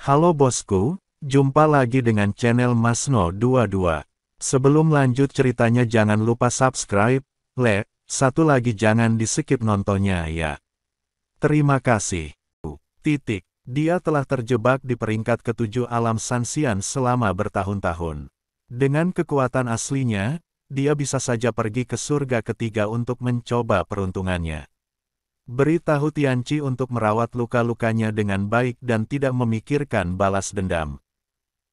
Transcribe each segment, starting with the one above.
Halo bosku, jumpa lagi dengan channel Masno22. Sebelum lanjut ceritanya jangan lupa subscribe, like, satu lagi jangan di-skip nontonnya ya. Terima kasih. Titik. Dia telah terjebak di peringkat ketujuh alam Sanxian selama bertahun-tahun. Dengan kekuatan aslinya, dia bisa saja pergi ke surga ketiga untuk mencoba peruntungannya. Beritahu Tianqi untuk merawat luka-lukanya dengan baik dan tidak memikirkan balas dendam.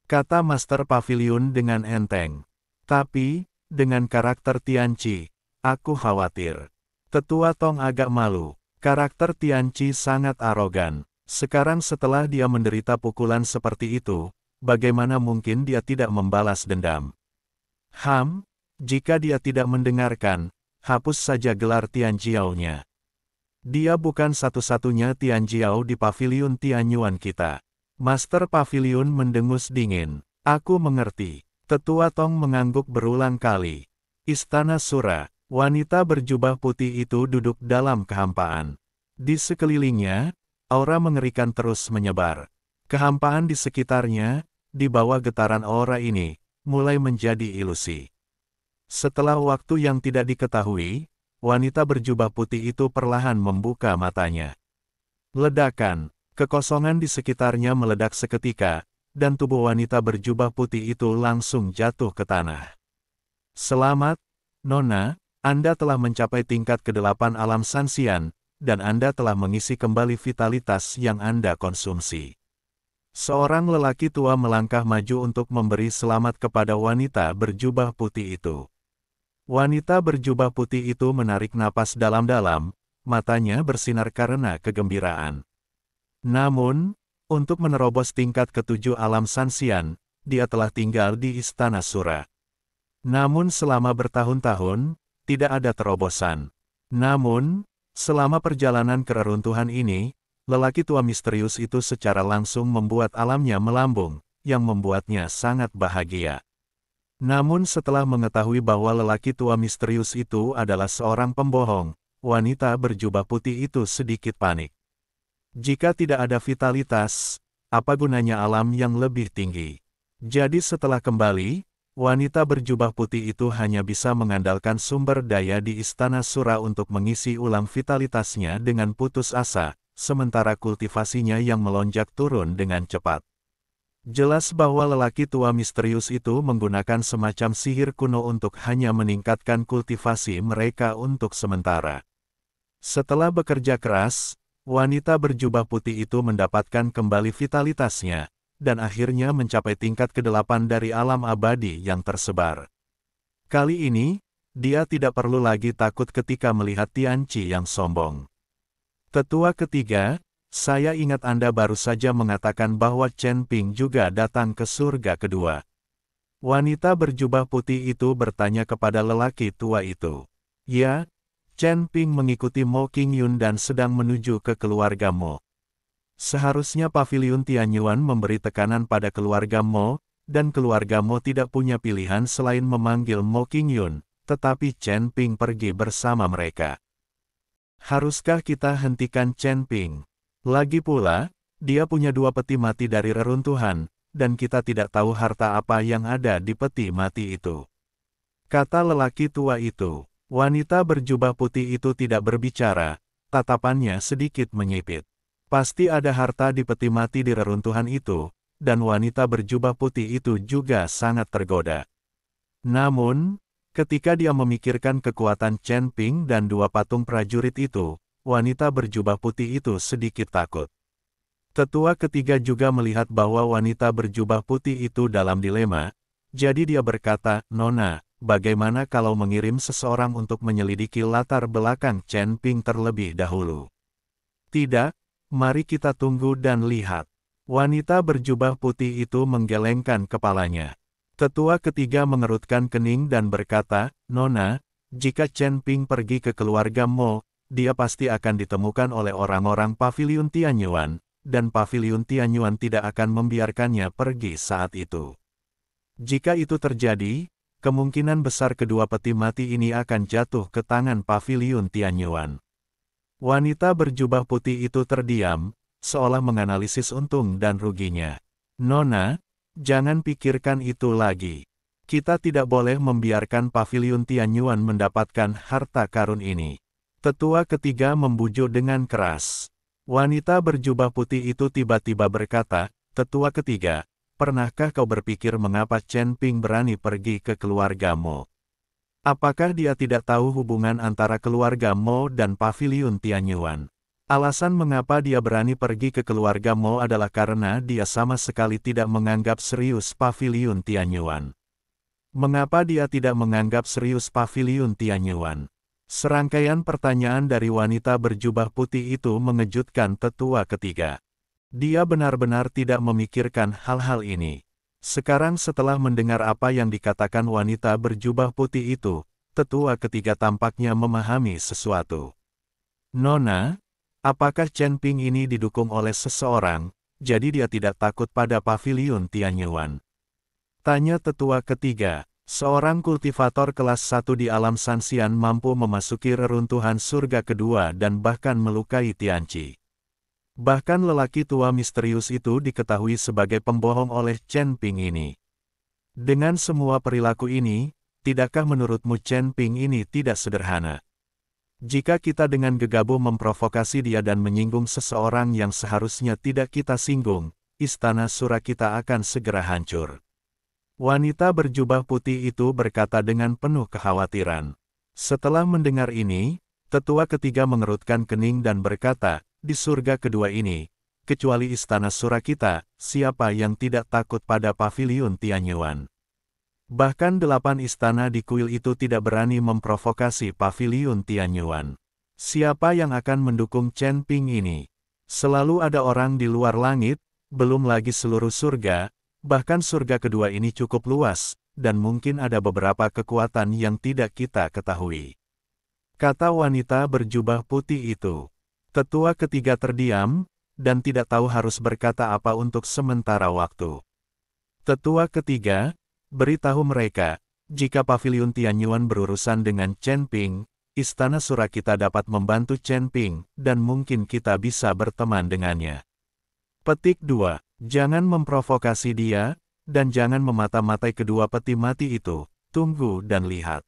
Kata Master Pavilion dengan enteng. Tapi, dengan karakter Tianqi, aku khawatir. Tetua Tong agak malu. Karakter Tianqi sangat arogan. Sekarang setelah dia menderita pukulan seperti itu, bagaimana mungkin dia tidak membalas dendam? Jika dia tidak mendengarkan, hapus saja gelar Tianjiao-nya. Dia bukan satu-satunya Tianjiao di pavilion Tianyuan kita. Master Pavilion mendengus dingin. Aku mengerti. Tetua Tong mengangguk berulang kali. Istana Sura, wanita berjubah putih itu duduk dalam kehampaan. Di sekelilingnya, aura mengerikan terus menyebar. Kehampaan di sekitarnya, di bawah getaran aura ini, mulai menjadi ilusi. Setelah waktu yang tidak diketahui, wanita berjubah putih itu perlahan membuka matanya. Ledakan, kekosongan di sekitarnya meledak seketika, dan tubuh wanita berjubah putih itu langsung jatuh ke tanah. Selamat, Nona, Anda telah mencapai tingkat ke-8 alam Sanxian, dan Anda telah mengisi kembali vitalitas yang Anda konsumsi. Seorang lelaki tua melangkah maju untuk memberi selamat kepada wanita berjubah putih itu. Wanita berjubah putih itu menarik napas dalam-dalam, matanya bersinar karena kegembiraan. Namun, untuk menerobos tingkat ke-7 alam Sanxian, dia telah tinggal di Istana Sura. Namun selama bertahun-tahun, tidak ada terobosan. Namun, selama perjalanan ke reruntuhan ini, lelaki tua misterius itu secara langsung membuat alamnya melambung, yang membuatnya sangat bahagia. Namun setelah mengetahui bahwa lelaki tua misterius itu adalah seorang pembohong, wanita berjubah putih itu sedikit panik. Jika tidak ada vitalitas, apa gunanya alam yang lebih tinggi? Jadi setelah kembali, wanita berjubah putih itu hanya bisa mengandalkan sumber daya di Istana Sura untuk mengisi ulang vitalitasnya dengan putus asa, sementara kultivasinya yang melonjak turun dengan cepat. Jelas bahwa lelaki tua misterius itu menggunakan semacam sihir kuno untuk hanya meningkatkan kultivasi mereka untuk sementara. Setelah bekerja keras, wanita berjubah putih itu mendapatkan kembali vitalitasnya, dan akhirnya mencapai tingkat ke-8 dari alam abadi yang tersebar. Kali ini, dia tidak perlu lagi takut ketika melihat Tianqi yang sombong. Tetua ketiga, saya ingat Anda baru saja mengatakan bahwa Chen Ping juga datang ke surga kedua. Wanita berjubah putih itu bertanya kepada lelaki tua itu. Ya, Chen Ping mengikuti Mo Qingyun dan sedang menuju ke keluarga Mo. Seharusnya pavilion Tianyuan memberi tekanan pada keluarga Mo, dan keluarga Mo tidak punya pilihan selain memanggil Mo Qingyun, tetapi Chen Ping pergi bersama mereka. Haruskah kita hentikan Chen Ping? Lagi pula, dia punya 2 peti mati dari reruntuhan, dan kita tidak tahu harta apa yang ada di peti mati itu. Kata lelaki tua itu. Wanita berjubah putih itu tidak berbicara, tatapannya sedikit menyipit. Pasti ada harta di peti mati di reruntuhan itu, dan wanita berjubah putih itu juga sangat tergoda. Namun, ketika dia memikirkan kekuatan Chen Ping dan 2 patung prajurit itu, wanita berjubah putih itu sedikit takut. Tetua ketiga juga melihat bahwa wanita berjubah putih itu dalam dilema, jadi dia berkata, Nona, bagaimana kalau mengirim seseorang untuk menyelidiki latar belakang Chen Ping terlebih dahulu? Tidak, mari kita tunggu dan lihat. Wanita berjubah putih itu menggelengkan kepalanya. Tetua ketiga mengerutkan kening dan berkata, Nona, jika Chen Ping pergi ke keluarga Mo, dia pasti akan ditemukan oleh orang-orang pavilion Tianyuan, dan pavilion Tianyuan tidak akan membiarkannya pergi saat itu. Jika itu terjadi, kemungkinan besar kedua peti mati ini akan jatuh ke tangan pavilion Tianyuan. Wanita berjubah putih itu terdiam, seolah menganalisis untung dan ruginya. Nona, jangan pikirkan itu lagi. Kita tidak boleh membiarkan Paviliun Tianyuan mendapatkan harta karun ini. Tetua ketiga membujuk dengan keras. Wanita berjubah putih itu tiba-tiba berkata, "Tetua ketiga, pernahkah kau berpikir mengapa Chen Ping berani pergi ke keluarga Mo? Apakah dia tidak tahu hubungan antara keluarga Mo dan Paviliun Tianyuan? Alasan mengapa dia berani pergi ke keluarga Mo adalah karena dia sama sekali tidak menganggap serius Paviliun Tianyuan. Mengapa dia tidak menganggap serius Paviliun Tianyuan?" Serangkaian pertanyaan dari wanita berjubah putih itu mengejutkan tetua ketiga. Dia benar-benar tidak memikirkan hal-hal ini. Sekarang setelah mendengar apa yang dikatakan wanita berjubah putih itu, tetua ketiga tampaknya memahami sesuatu. "Nona, apakah Chen Ping ini didukung oleh seseorang, jadi dia tidak takut pada Paviliun Tianyuan?" Tanya tetua ketiga. Seorang kultivator kelas 1 di alam Sanxian mampu memasuki reruntuhan surga kedua dan bahkan melukai Tianqi. Bahkan lelaki tua misterius itu diketahui sebagai pembohong oleh Chen Ping ini. Dengan semua perilaku ini, tidakkah menurutmu Chen Ping ini tidak sederhana? Jika kita dengan gegabah memprovokasi dia dan menyinggung seseorang yang seharusnya tidak kita singgung, istana Sura kita akan segera hancur. Wanita berjubah putih itu berkata dengan penuh kekhawatiran. Setelah mendengar ini, tetua ketiga mengerutkan kening dan berkata, "Di surga kedua ini, kecuali istana Sura kita, siapa yang tidak takut pada Paviliun Tianyuan? Bahkan 8 istana di kuil itu tidak berani memprovokasi Paviliun Tianyuan. Siapa yang akan mendukung Chen Ping ini? Selalu ada orang di luar langit, belum lagi seluruh surga, bahkan surga kedua ini cukup luas, dan mungkin ada beberapa kekuatan yang tidak kita ketahui," kata wanita berjubah putih itu. Tetua ketiga terdiam, dan tidak tahu harus berkata apa untuk sementara waktu. Tetua ketiga, beritahu mereka, jika Paviliun Tianyuan berurusan dengan Chen Ping, istana Sura kita dapat membantu Chen Ping, dan mungkin kita bisa berteman dengannya. Petik 2. Jangan memprovokasi dia, dan jangan memata-matai kedua peti mati itu, tunggu dan lihat.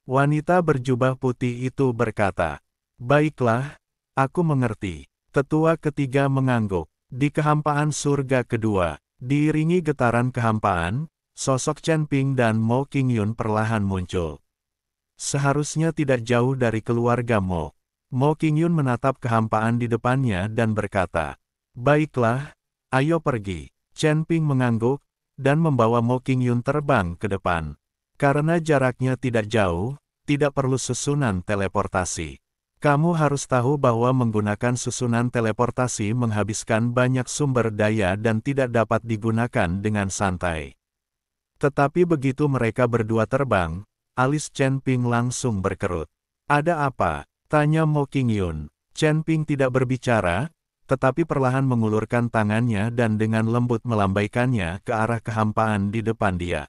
Wanita berjubah putih itu berkata, "Baiklah, aku mengerti." Tetua ketiga mengangguk. Di kehampaan surga kedua, diiringi getaran kehampaan, sosok Chen Ping dan Mo Qingyun perlahan muncul. Seharusnya tidak jauh dari keluarga Mo. Mo Qingyun menatap kehampaan di depannya dan berkata, "Baiklah, ayo pergi." Chen Ping mengangguk, dan membawa Mo Qingyun terbang ke depan. Karena jaraknya tidak jauh, tidak perlu susunan teleportasi. Kamu harus tahu bahwa menggunakan susunan teleportasi menghabiskan banyak sumber daya dan tidak dapat digunakan dengan santai. Tetapi begitu mereka berdua terbang, alis Chen Ping langsung berkerut. "Ada apa?" tanya Mo Qingyun. Chen Ping tidak berbicara, tetapi perlahan mengulurkan tangannya dan dengan lembut melambaikannya ke arah kehampaan di depan dia.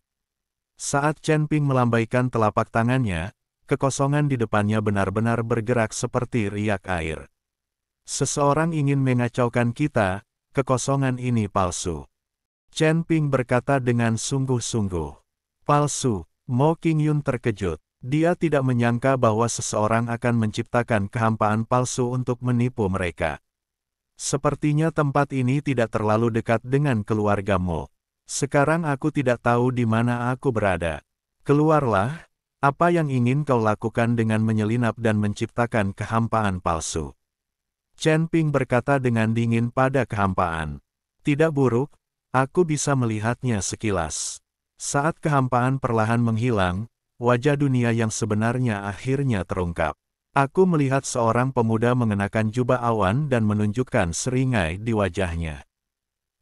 Saat Chen Ping melambaikan telapak tangannya, kekosongan di depannya benar-benar bergerak seperti riak air. "Seseorang ingin mengacaukan kita, kekosongan ini palsu." Chen Ping berkata dengan sungguh-sungguh. "Palsu?" Mo Qingyun terkejut. Dia tidak menyangka bahwa seseorang akan menciptakan kehampaan palsu untuk menipu mereka. Sepertinya tempat ini tidak terlalu dekat dengan keluarga Mo. Sekarang aku tidak tahu di mana aku berada. Keluarlah. Apa yang ingin kau lakukan dengan menyelinap dan menciptakan kehampaan palsu?" Chen Ping berkata dengan dingin pada kehampaan. "Tidak buruk, aku bisa melihatnya sekilas." Saat kehampaan perlahan menghilang, wajah dunia yang sebenarnya akhirnya terungkap. Aku melihat seorang pemuda mengenakan jubah awan dan menunjukkan seringai di wajahnya.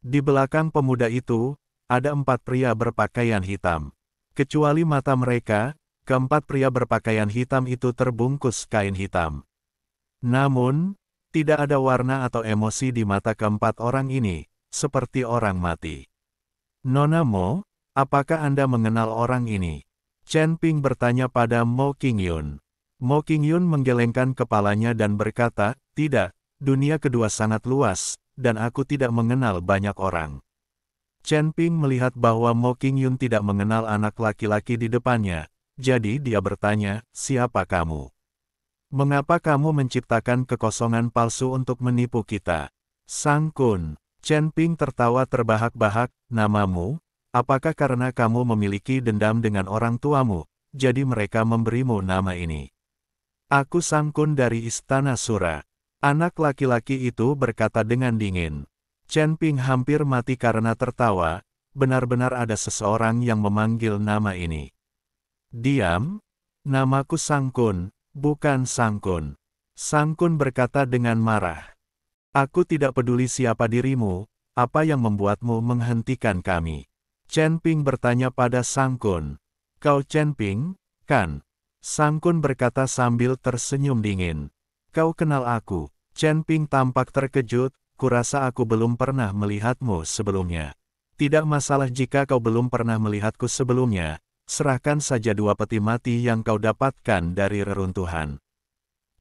Di belakang pemuda itu, ada 4 pria berpakaian hitam. Kecuali mata mereka, keempat pria berpakaian hitam itu terbungkus kain hitam. Namun, tidak ada warna atau emosi di mata keempat orang ini, seperti orang mati. "Nona Mo, apakah Anda mengenal orang ini?" Chen Ping bertanya pada Mo Qingyun. Mo Qingyun menggelengkan kepalanya dan berkata, "Tidak, dunia kedua sangat luas, dan aku tidak mengenal banyak orang. Chen Ping melihat bahwa Mo Qingyun tidak mengenal anak laki-laki di depannya, jadi dia bertanya, siapa kamu? Mengapa kamu menciptakan kekosongan palsu untuk menipu kita? Sang Kun. Chen Ping tertawa terbahak-bahak, namamu? Apakah karena kamu memiliki dendam dengan orang tuamu, jadi mereka memberimu nama ini? Aku Sang Kun dari Istana Sura. Anak laki-laki itu berkata dengan dingin. Chen Ping hampir mati karena tertawa, benar-benar ada seseorang yang memanggil nama ini. Diam, namaku Sang Kun, bukan Sang Kun. Sang Kun berkata dengan marah. Aku tidak peduli siapa dirimu, apa yang membuatmu menghentikan kami? Chen Ping bertanya pada Sang Kun. Kau Chen Ping, kan? Sang Kun berkata sambil tersenyum dingin. Kau kenal aku? Chen Ping tampak terkejut. Kurasa aku belum pernah melihatmu sebelumnya. Tidak masalah jika kau belum pernah melihatku sebelumnya, serahkan saja 2 peti mati yang kau dapatkan dari reruntuhan.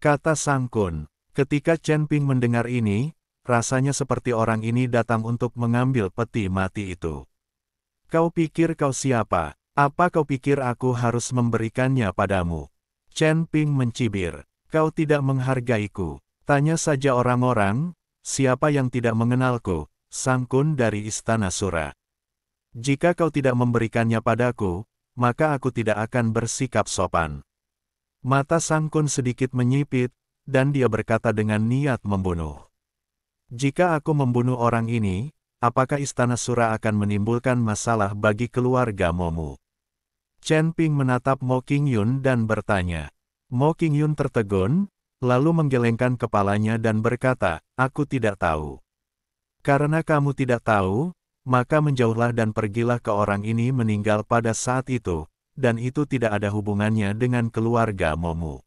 Kata Sang Kun. Ketika Chen Ping mendengar ini, rasanya seperti orang ini datang untuk mengambil peti mati itu. Kau pikir kau siapa? Apa kau pikir aku harus memberikannya padamu? Chen Ping mencibir. Kau tidak menghargaiku. Tanya saja orang-orang. Siapa yang tidak mengenalku? Sang Kun dari Istana Sura. Jika kau tidak memberikannya padaku, maka aku tidak akan bersikap sopan. Mata Sang Kun sedikit menyipit, dan dia berkata dengan niat membunuh. Jika aku membunuh orang ini, apakah Istana Sura akan menimbulkan masalah bagi keluarga Momu? Chen Ping menatap Mo Qingyun dan bertanya. Mo Qingyun tertegun, lalu menggelengkan kepalanya dan berkata, aku tidak tahu. Karena kamu tidak tahu, maka menjauhlah dan pergilah ke orang ini meninggal pada saat itu, dan itu tidak ada hubungannya dengan keluarga Momu.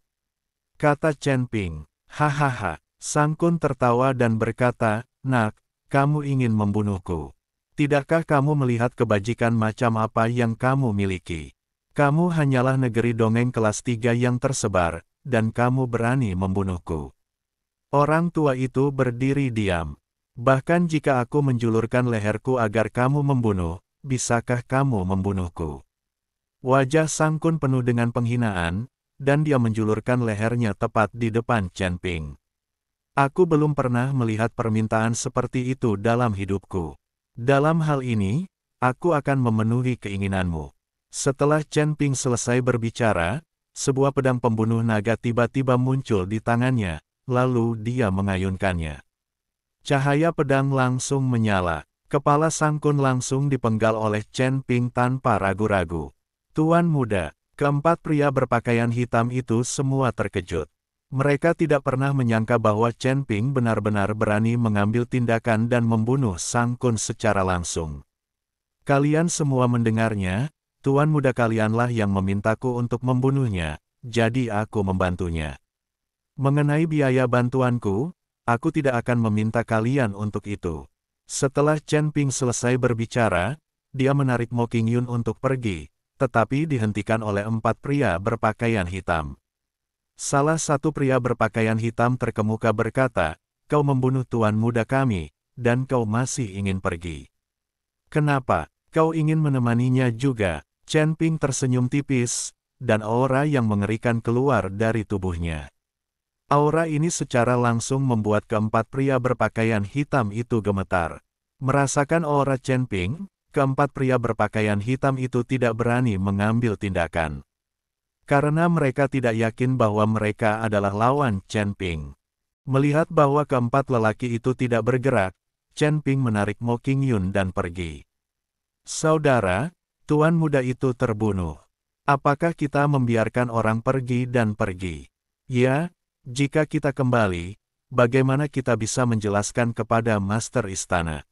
Kata Chen Ping. Hahaha. Sang Kun tertawa dan berkata, Nak, kamu ingin membunuhku. Tidakkah kamu melihat kebajikan macam apa yang kamu miliki? Kamu hanyalah negeri dongeng kelas 3 yang tersebar, dan kamu berani membunuhku. Orang tua itu berdiri diam. Bahkan jika aku menjulurkan leherku agar kamu membunuh, bisakah kamu membunuhku? Wajah Sang Kun penuh dengan penghinaan, dan dia menjulurkan lehernya tepat di depan Chen Ping. Aku belum pernah melihat permintaan seperti itu dalam hidupku. Dalam hal ini, aku akan memenuhi keinginanmu. Setelah Chen Ping selesai berbicara, sebuah pedang pembunuh naga tiba-tiba muncul di tangannya, lalu dia mengayunkannya. Cahaya pedang langsung menyala. Kepala Sang Kun langsung dipenggal oleh Chen Ping tanpa ragu-ragu. Tuan muda, keempat pria berpakaian hitam itu semua terkejut. Mereka tidak pernah menyangka bahwa Chen Ping benar-benar berani mengambil tindakan dan membunuh Sang Kun secara langsung. Kalian semua mendengarnya. Tuan muda kalianlah yang memintaku untuk membunuhnya, jadi aku membantunya. Mengenai biaya bantuanku, aku tidak akan meminta kalian untuk itu. Setelah Chen Ping selesai berbicara, dia menarik Mo Qingyun untuk pergi, tetapi dihentikan oleh 4 pria berpakaian hitam. Salah satu pria berpakaian hitam terkemuka berkata, kau membunuh tuan muda kami, dan kau masih ingin pergi. Kenapa? Kau ingin menemaninya juga? Chen Ping tersenyum tipis, dan aura yang mengerikan keluar dari tubuhnya. Aura ini secara langsung membuat keempat pria berpakaian hitam itu gemetar. Merasakan aura Chen Ping, keempat pria berpakaian hitam itu tidak berani mengambil tindakan. Karena mereka tidak yakin bahwa mereka adalah lawan Chen Ping. Melihat bahwa keempat lelaki itu tidak bergerak, Chen Ping menarik Mo Qingyun dan pergi. Saudara, tuan muda itu terbunuh. Apakah kita membiarkan orang pergi dan pergi? Ya, jika kita kembali, bagaimana kita bisa menjelaskan kepada Master Istana?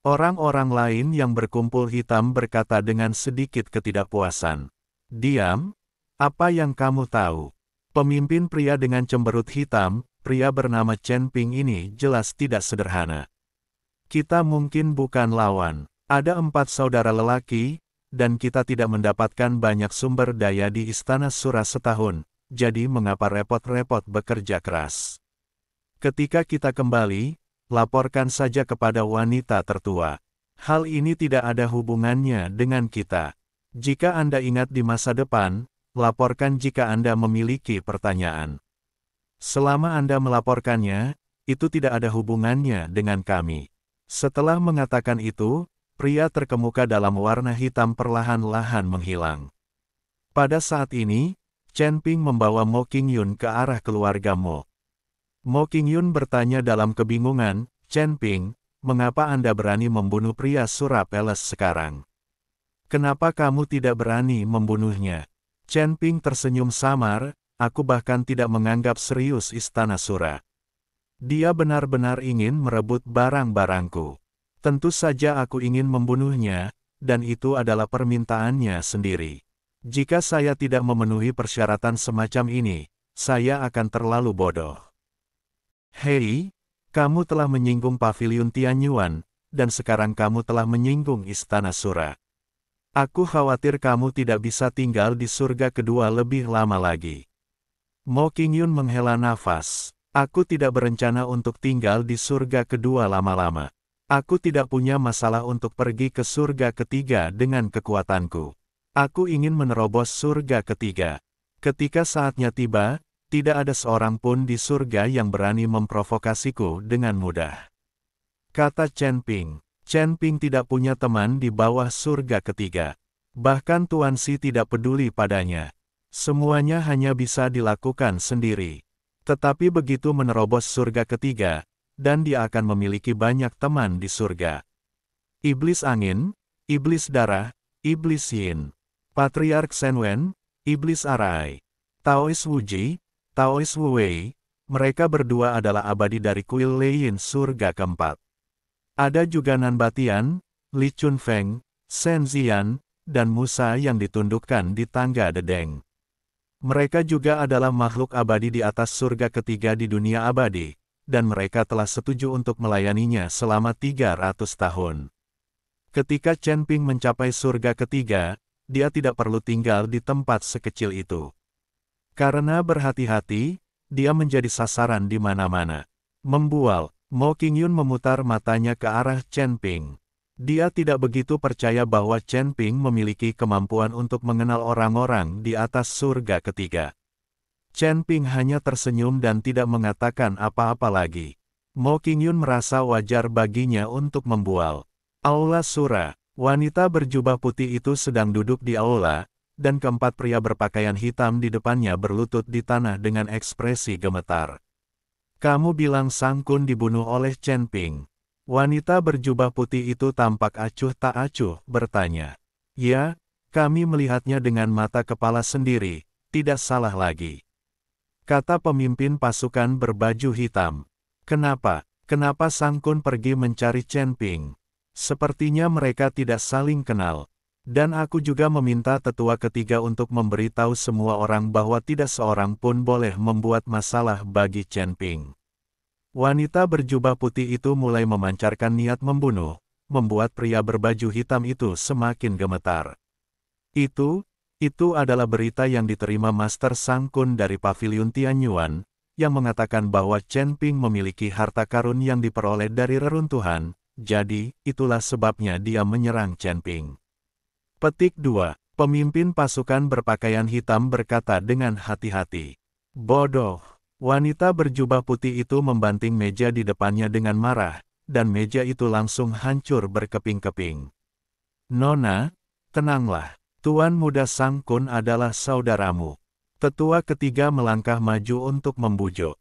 Orang-orang lain yang berkumpul hitam berkata dengan sedikit ketidakpuasan. Diam? Apa yang kamu tahu? Pemimpin pria dengan cemberut hitam, pria bernama Chen Ping ini jelas tidak sederhana. Kita mungkin bukan lawan. Ada 4 saudara lelaki, dan kita tidak mendapatkan banyak sumber daya di Istana Sura setahun, jadi mengapa repot-repot bekerja keras? Ketika kita kembali, laporkan saja kepada wanita tertua. Hal ini tidak ada hubungannya dengan kita. Jika Anda ingat di masa depan, laporkan jika Anda memiliki pertanyaan. Selama Anda melaporkannya, itu tidak ada hubungannya dengan kami. Setelah mengatakan itu, pria terkemuka dalam warna hitam perlahan-lahan menghilang. Pada saat ini, Chen Ping membawa Mo Qingyun ke arah keluarga Mo. Mo Qingyun bertanya dalam kebingungan, Chen Ping, mengapa Anda berani membunuh pria Sura Palace sekarang? Kenapa kamu tidak berani membunuhnya? Chen Ping tersenyum samar, aku bahkan tidak menganggap serius Istana Sura. Dia benar-benar ingin merebut barang-barangku. Tentu saja aku ingin membunuhnya, dan itu adalah permintaannya sendiri. Jika saya tidak memenuhi persyaratan semacam ini, saya akan terlalu bodoh. Hei, kamu telah menyinggung Paviliun Tianyuan, dan sekarang kamu telah menyinggung Istana Sura. Aku khawatir kamu tidak bisa tinggal di surga kedua lebih lama lagi. Mo Qingyun menghela nafas. Aku tidak berencana untuk tinggal di surga kedua lama-lama. Aku tidak punya masalah untuk pergi ke surga ketiga dengan kekuatanku. Aku ingin menerobos surga ketiga. Ketika saatnya tiba, tidak ada seorang pun di surga yang berani memprovokasiku dengan mudah. Kata Chen Ping. Chen Ping tidak punya teman di bawah surga ketiga. Bahkan Tuan Si tidak peduli padanya. Semuanya hanya bisa dilakukan sendiri. Tetapi begitu menerobos surga ketiga, dan dia akan memiliki banyak teman di surga. Iblis angin, iblis darah, iblis yin. Patriark Shen, iblis arai. Taois Wuji, Taois Wu-wei, mereka berdua adalah abadi dari kuil Leyin surga keempat. Ada juga Nanbatian, Li Chunfeng, Shen Ziyan, dan Musa yang ditundukkan di tangga dedeng. Mereka juga adalah makhluk abadi di atas surga ketiga di dunia abadi, dan mereka telah setuju untuk melayaninya selama 300 tahun. Ketika Chen Ping mencapai surga ketiga, dia tidak perlu tinggal di tempat sekecil itu. Karena berhati-hati, dia menjadi sasaran di mana-mana. Membual. Mo Qingyun memutar matanya ke arah Chen Ping. Dia tidak begitu percaya bahwa Chen Ping memiliki kemampuan untuk mengenal orang-orang di atas surga ketiga. Chen Ping hanya tersenyum dan tidak mengatakan apa-apa lagi. Mo Qingyun merasa wajar baginya untuk membual. Aula Sura, wanita berjubah putih itu sedang duduk di aula, dan keempat pria berpakaian hitam di depannya berlutut di tanah dengan ekspresi gemetar. Kamu bilang Sang Kun dibunuh oleh Chen Ping. Wanita berjubah putih itu tampak acuh tak acuh, bertanya. Ya, kami melihatnya dengan mata kepala sendiri, tidak salah lagi. Kata pemimpin pasukan berbaju hitam. Kenapa Sang Kun pergi mencari Chen Ping? Sepertinya mereka tidak saling kenal. Dan aku juga meminta tetua ketiga untuk memberitahu semua orang bahwa tidak seorang pun boleh membuat masalah bagi Chen Ping. Wanita berjubah putih itu mulai memancarkan niat membunuh, membuat pria berbaju hitam itu semakin gemetar. Itu adalah berita yang diterima Master Sang Kun dari Paviliun Tianyuan, yang mengatakan bahwa Chen Ping memiliki harta karun yang diperoleh dari reruntuhan, jadi itulah sebabnya dia menyerang Chen Ping. Petik 2. Pemimpin pasukan berpakaian hitam berkata dengan hati-hati. Bodoh. Wanita berjubah putih itu membanting meja di depannya dengan marah, dan meja itu langsung hancur berkeping-keping. Nona, tenanglah. Tuan muda Sang Kun adalah saudaramu. Tetua ketiga melangkah maju untuk membujuk.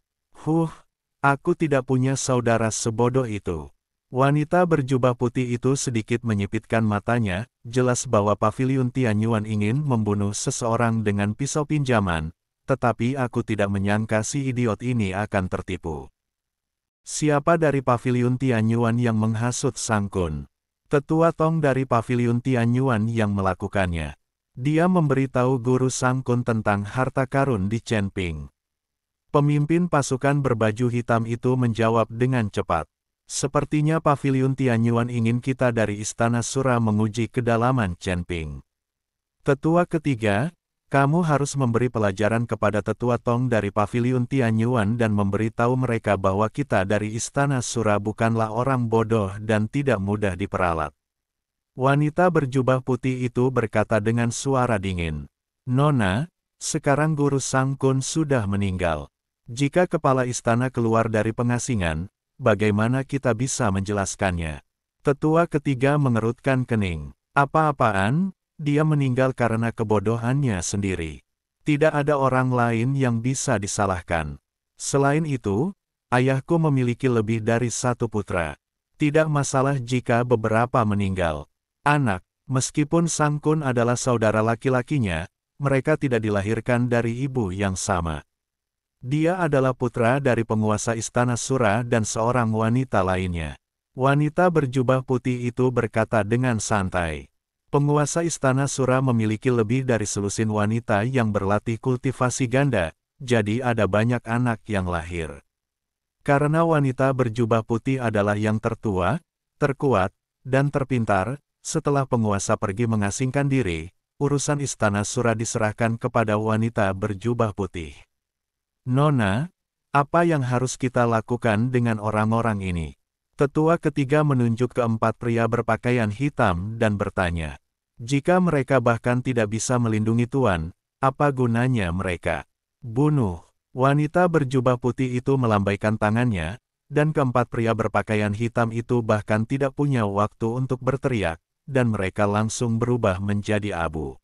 Aku tidak punya saudara sebodoh itu. Wanita berjubah putih itu sedikit menyipitkan matanya, jelas bahwa Paviliun Tianyuan ingin membunuh seseorang dengan pisau pinjaman, tetapi aku tidak menyangka si idiot ini akan tertipu. Siapa dari Paviliun Tianyuan yang menghasut Sang Kun? Tetua Tong dari Paviliun Tianyuan yang melakukannya. Dia memberitahu guru Sang Kun tentang harta karun di Chen Ping. Pemimpin pasukan berbaju hitam itu menjawab dengan cepat. Sepertinya Paviliun Tianyuan ingin kita dari Istana Sura menguji kedalaman Chen Ping. Tetua ketiga, Kamu harus memberi pelajaran kepada tetua Tong dari Paviliun Tianyuan dan memberitahu mereka bahwa kita dari Istana Sura bukanlah orang bodoh dan tidak mudah diperalat. Wanita berjubah putih itu berkata dengan suara dingin. Nona, sekarang Guru Sangkun sudah meninggal. Jika kepala istana keluar dari pengasingan, bagaimana kita bisa menjelaskannya? Tetua ketiga mengerutkan kening. Apa-apaan? Dia meninggal karena kebodohannya sendiri. Tidak ada orang lain yang bisa disalahkan. Selain itu, ayahku memiliki lebih dari satu putra. Tidak masalah jika beberapa meninggal. Anak, meskipun Sangkun adalah saudara laki-lakinya, mereka tidak dilahirkan dari ibu yang sama. Dia adalah putra dari penguasa Istana Sura dan seorang wanita lainnya. Wanita berjubah putih itu berkata dengan santai. Penguasa Istana Sura memiliki lebih dari selusin wanita yang berlatih kultivasi ganda, jadi ada banyak anak yang lahir. Karena wanita berjubah putih adalah yang tertua, terkuat, dan terpintar, setelah penguasa pergi mengasingkan diri, urusan Istana Sura diserahkan kepada wanita berjubah putih. Nona, apa yang harus kita lakukan dengan orang-orang ini? Tetua ketiga menunjuk ke 4 pria berpakaian hitam dan bertanya. Jika mereka bahkan tidak bisa melindungi Tuan, apa gunanya mereka? Bunuh. Wanita berjubah putih itu melambaikan tangannya, dan keempat pria berpakaian hitam itu bahkan tidak punya waktu untuk berteriak, dan mereka langsung berubah menjadi abu.